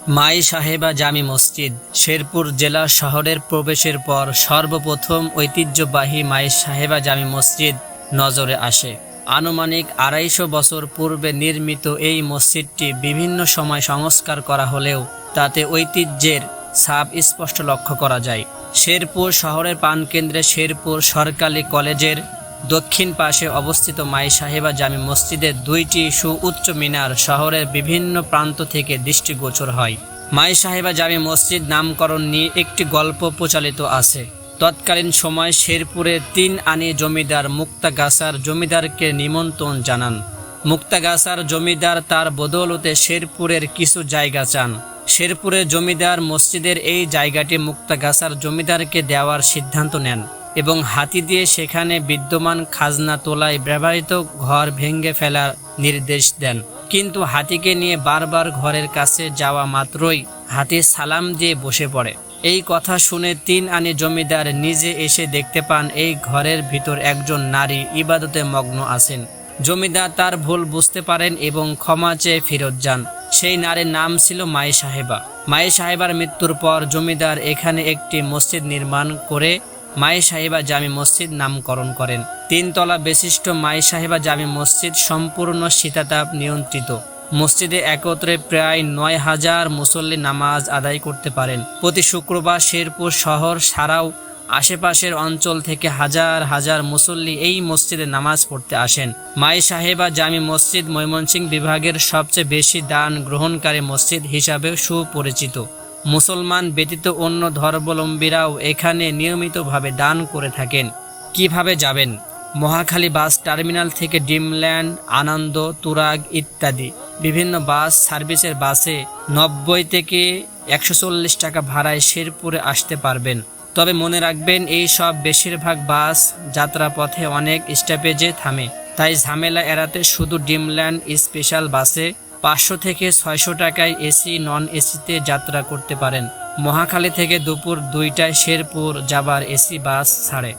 মাই সাহেবা জামি মসজিদ শেরপুর জেলা শহরের প্রবেশের পর সর্বপ্রথম ঐতিহ্যবাহী মাই সাহেবা জামি মসজিদ নজরে আসে। আনুমানিক ২৫০ বছর পূর্বে নির্মিত এই মসজিদটি বিভিন্ন সময় সংস্কার করা হলেও তাতে ঐতিহ্যের ছাপ স্পষ্ট লক্ষ্য করা যায়। শেরপুর শহরের প্রাণকেন্দ্রে শেরপুর সরকারি কলেজের দক্ষিণ পাশে অবস্থিত মাই সাহেবা জামি মসজিদের দুইটি সুউচ্চ মিনার শহরের বিভিন্ন প্রান্ত থেকে দৃষ্টিগোচর হয়। মাই সাহেবা জামি মসজিদ নামকরণ নিয়ে একটি গল্প প্রচলিত আছে। তৎকালীন সময় শেরপুরের ৩ আনি জমিদার মুক্তাগাছার জমিদারকে নিমন্ত্রণ জানান। মুক্তাগাছার জমিদার তার বদৌলতে শেরপুরের কিছু জায়গা চান। শেরপুরের জমিদার মসজিদের এই জায়গাটি মুক্তাগাছার জমিদারকে দেওয়ার সিদ্ধান্ত নেন এবং হাতি দিয়ে সেখানে বিদ্যমান খাজনা তোলায় ব্যবহৃত ঘর ভেঙে ফেলার নির্দেশ দেন। কিন্তু হাতিকে নিয়ে বারবার ঘরের কাছে যাওয়া মাত্রই হাতি সালাম দিয়ে বসে পড়ে। এই কথা শুনে ৩ আনি জমিদার নিজে এসে দেখতে পান এই ঘরের ভিতর একজন নারী ইবাদতে মগ্ন আছেন। জমিদার তার ভুল বুঝতে পারেন এবং ক্ষমা চেয়ে ফেরত যান। সেই নারীর নাম ছিল মাই সাহেবা। মাই সাহেবার মৃত্যুর পর জমিদার এখানে একটি মসজিদ নির্মাণ করে মাই সাহেবা জামি মসজিদ নামকরণ করেন। ৩ তলা বিশিষ্ট মাই সাহেবা জামি মসজিদ সম্পূর্ণ শীতাতাপ নিয়ন্ত্রিত। মসজিদে একত্রে প্রায় ৯,০০০ মুসল্লি নামাজ আদায় করতে পারেন। প্রতি শুক্রবার শেরপুর শহর ছাড়াও আশেপাশের অঞ্চল থেকে হাজার হাজার মুসল্লি এই মসজিদে নামাজ পড়তে আসেন। মাই সাহেবা জামি মসজিদ ময়মনসিংহ বিভাগের সবচেয়ে বেশি দান গ্রহণকারী মসজিদ হিসাবে সুপরিচিত। মুসলমান ব্যতীত অন্য ধর্মাবলম্বীরাও এখানে নিয়মিতভাবে দান করে থাকেন। কিভাবে যাবেন? মহাখালী বাস টার্মিনাল থেকে ড্রিমল্যান্ড, আনন্দ, তুরাগ ইত্যাদি বিভিন্ন বাস সার্ভিসের বাসে ৯০ থেকে ১৪০ টাকা ভাড়ায় শেরপুরে আসতে পারবেন। তবে মনে রাখবেন, এই সব বেশিরভাগ বাস যাত্রাপথে অনেক স্টপেজে থামে, তাই ঝামেলা এড়াতে শুধু ড্রিমল্যান্ড স্পেশাল বাসে ৫০০ থেকে ৬০০ টাকায় এসি নন এসিতে যাত্রা করতে পারেন। মহাখালী থেকে দুপুর ২টায় শেরপুর যাবার এসি বাস ছাড়ে।